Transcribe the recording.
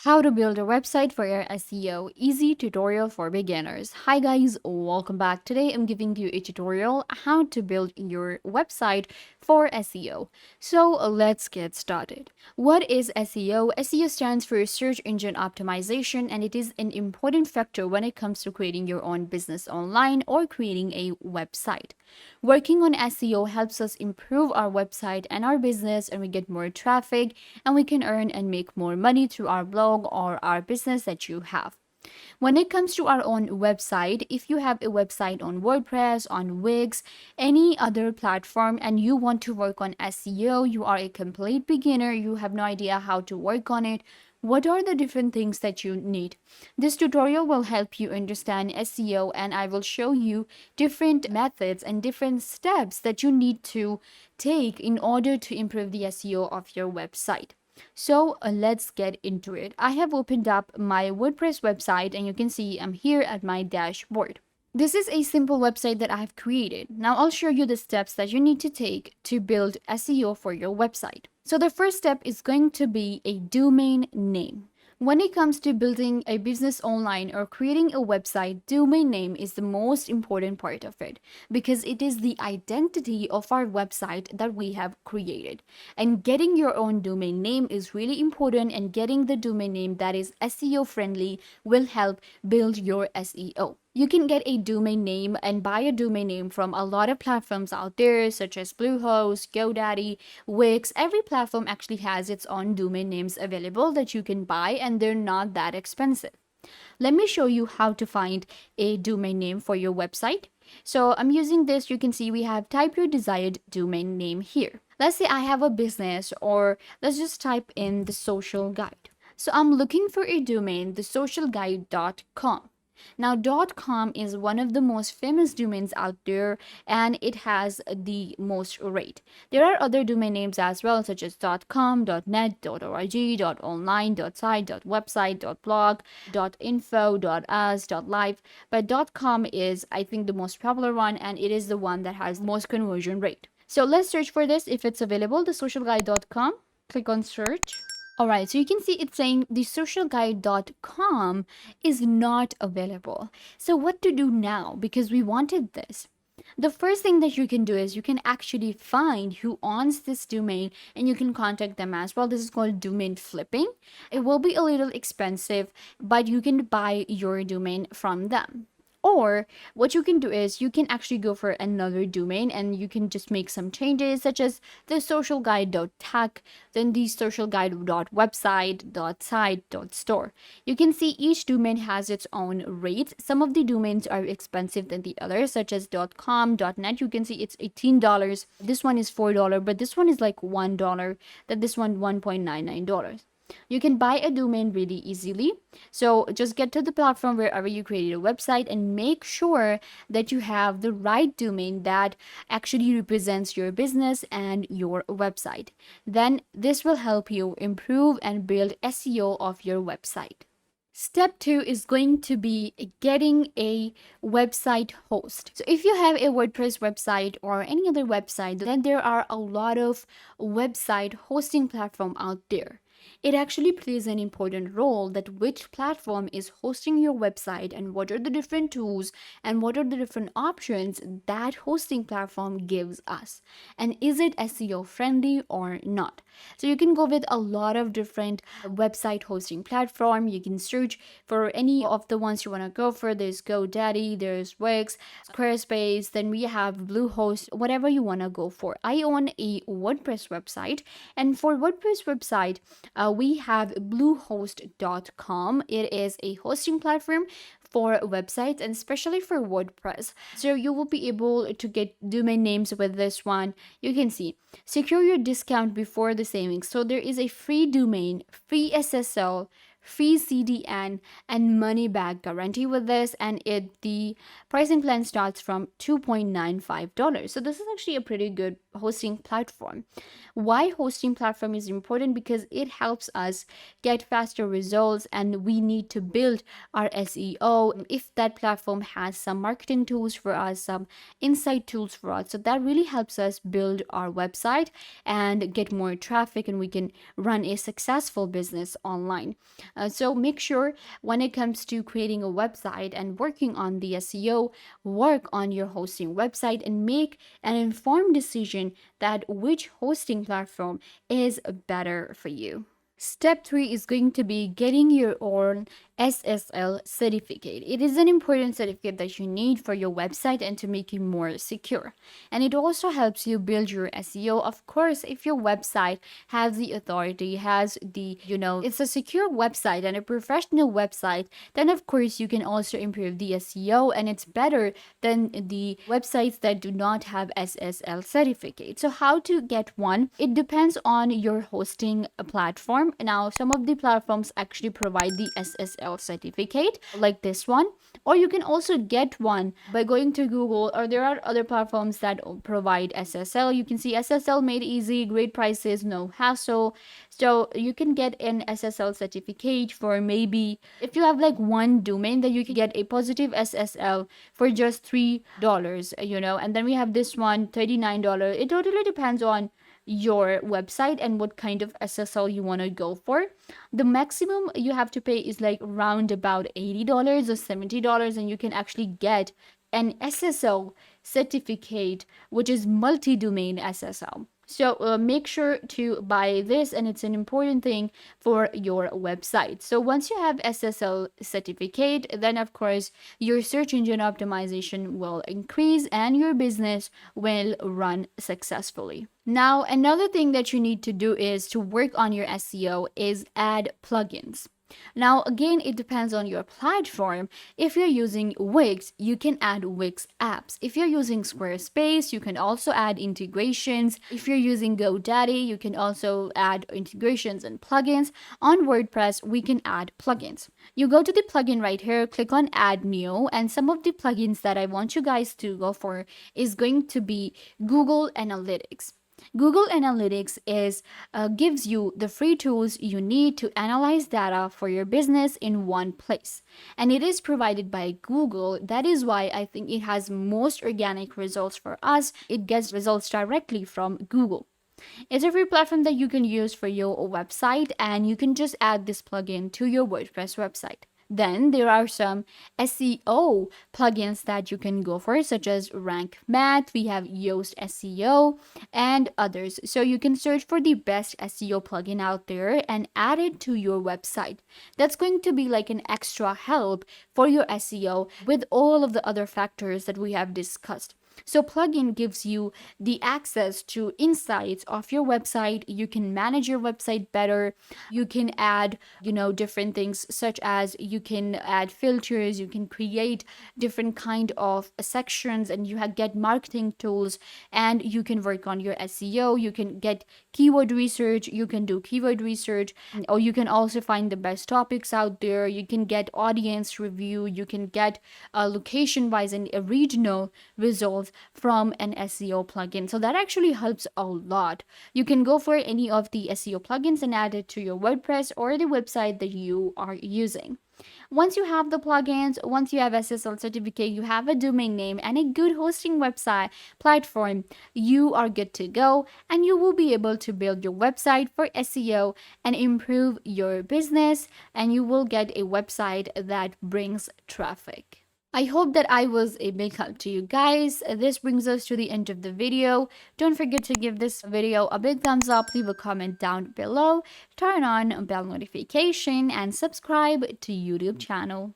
How to build a website for your SEO. Easy tutorial for beginners. Hi guys, welcome back. Today I'm giving you a tutorial how to build your website for SEO. So let's get started. What is SEO? SEO stands for Search Engine Optimization, and it is an important factor when it comes to creating your own business online or creating a website. Working on SEO helps us improve our website and our business, and we get more traffic and we can earn and make more money through our blog or our business that you have. When it comes to our own website, if you have a website on WordPress, on Wix, any other platform, and you want to work on SEO, you are a complete beginner, you have no idea how to work on it, what are the different things that you need? This tutorial will help you understand SEO, and I will show you different methods and different steps that you need to take in order to improve the SEO of your website. So let's get into it. I have opened up my WordPress website and you can see I'm here at my dashboard. This is a simple website that I have created. Now I'll show you the steps that you need to take to build SEO for your website. So the first step is going to be a domain name. When it comes to building a business online or creating a website, domain name is the most important part of it because it is the identity of our website that we have created. And getting your own domain name is really important, and getting the domain name that is SEO friendly will help build your SEO. You can get a domain name and buy a domain name from a lot of platforms out there, such as Bluehost, GoDaddy, Wix. Every platform actually has its own domain names available that you can buy, and they're not that expensive. Let me show you how to find a domain name for your website. So I'm using this. You can see we have type your desired domain name here. Let's say I have a business, or let's just type in the social guide. So I'm looking for a domain, thesocialguide.com. Now, .com is one of the most famous domains out there, and it has the most rate. There are other domain names as well, such as .com, .net, .org, .online, .site, .website, .blog, .info, .us, .live, but .com is, I think, the most popular one, and it is the one that has the most conversion rate. So let's search for this if it's available, thesocialguide.com. Click on search. All right, so you can see it's saying thesocialguide.com is not available. So what to do now? Because we wanted this. The first thing that you can do is you can actually find who owns this domain and you can contact them as well. This is called domain flipping. It will be a little expensive, but you can buy your domain from them. Or what you can do is you can actually go for another domain and you can just make some changes, such as the socialguide.tech, then the socialguide.website.site.store. You can see each domain has its own rate. Some of the domains are expensive than the others, such as .com, .net. You can see it's $18. This one is $4, but this one is like $1. Then this one $1.99. You can buy a domain really easily. So just get to the platform wherever you created a website and make sure that you have the right domain that actually represents your business and your website. Then this will help you improve and build SEO of your website. Step 2 is going to be getting a website host. So if you have a WordPress website or any other website, then there are a lot of website hosting platform out there. It actually plays an important role that which platform is hosting your website and what are the different tools and what are the different options that hosting platform gives us. And is it SEO friendly or not? So you can go with a lot of different website hosting platform. You can search for any of the ones you want to go for. There's GoDaddy, there's Wix, Squarespace, then we have Bluehost, whatever you want to go for. I own a WordPress website, and for WordPress website, we have bluehost.com. It is a hosting platform for websites and especially for WordPress. So you will be able to get domain names with this one. You can see secure your discount before the savings. So there is a free domain, free SSL, free CDN, and money back guarantee with this, and the pricing plan starts from $2.95. So this is actually a pretty good hosting platform. Why hosting platform is important? Because it helps us get faster results, and we need to build our SEO. If that platform has some marketing tools for us, some insight tools for us, so that really helps us build our website and get more traffic, and we can run a successful business online. So make sure when it comes to creating a website and working on the SEO, work on your hosting website and make an informed decision that which hosting platform is better for you. Step 3 is going to be getting your own SSL certificate. It is an important certificate that you need for your website and to make it more secure. And it also helps you build your SEO. Of course, if your website has the authority, has the, it's a secure website and a professional website, then of course you can also improve the SEO, and it's better than the websites that do not have SSL certificate. So how to get one? It depends on your hosting platform. Now, some of the platforms actually provide the SSL certificate, like this one, or you can also get one by going to Google, or there are other platforms that provide SSL. You can see SSL made easy, great prices, no hassle. So you can get an SSL certificate for maybe, if you have like one domain, then you can get a positive SSL for just $3, and then we have this one, $39. It totally depends on your website and what kind of SSL you want to go for. The maximum you have to pay is like around about $80 or $70, and you can actually get an SSL certificate, which is multi-domain SSL. So make sure to buy this, and it's an important thing for your website. So once you have SSL certificate, then of course your search engine optimization will increase and your business will run successfully. Now, another thing that you need to do is to work on your SEO is add plugins. Now, again, it depends on your platform. If you're using Wix, you can add Wix apps. If you're using Squarespace, you can also add integrations. If you're using GoDaddy, you can also add integrations and plugins. On WordPress, we can add plugins. You go to the plugin right here, click on Add New, and some of the plugins that I want you guys to go for is going to be Google Analytics. Google Analytics gives you the free tools you need to analyze data for your business in one place. And it is provided by Google. That is why I think it has most organic results for us. It gets results directly from Google. It's a free platform that you can use for your website, and you can just add this plugin to your WordPress website. Then there are some SEO plugins that you can go for, such as Rank Math, we have Yoast SEO, and others. So you can search for the best SEO plugin out there and add it to your website. That's going to be like an extra help for your SEO with all of the other factors that we have discussed. So plugin gives you the access to insights of your website. You can manage your website better. You can add, different things, such as you can add filters, you can create different kind of sections, and you get marketing tools, and you can work on your SEO. You can get keyword research, you can do keyword research, or you can also find the best topics out there. You can get audience review, you can get location wise and regional results from an SEO plugin. So that actually helps a lot. You can go for any of the SEO plugins and add it to your WordPress or the website that you are using. Once you have the plugins, once you have SSL certificate, you have a domain name and a good hosting website platform, you are good to go, and you will be able to build your website for SEO and improve your business, and you will get a website that brings traffic. I hope that I was a big help to you guys. This brings us to the end of the video. Don't forget to give this video a big thumbs up, leave a comment down below, turn on bell notification, and subscribe to YouTube channel.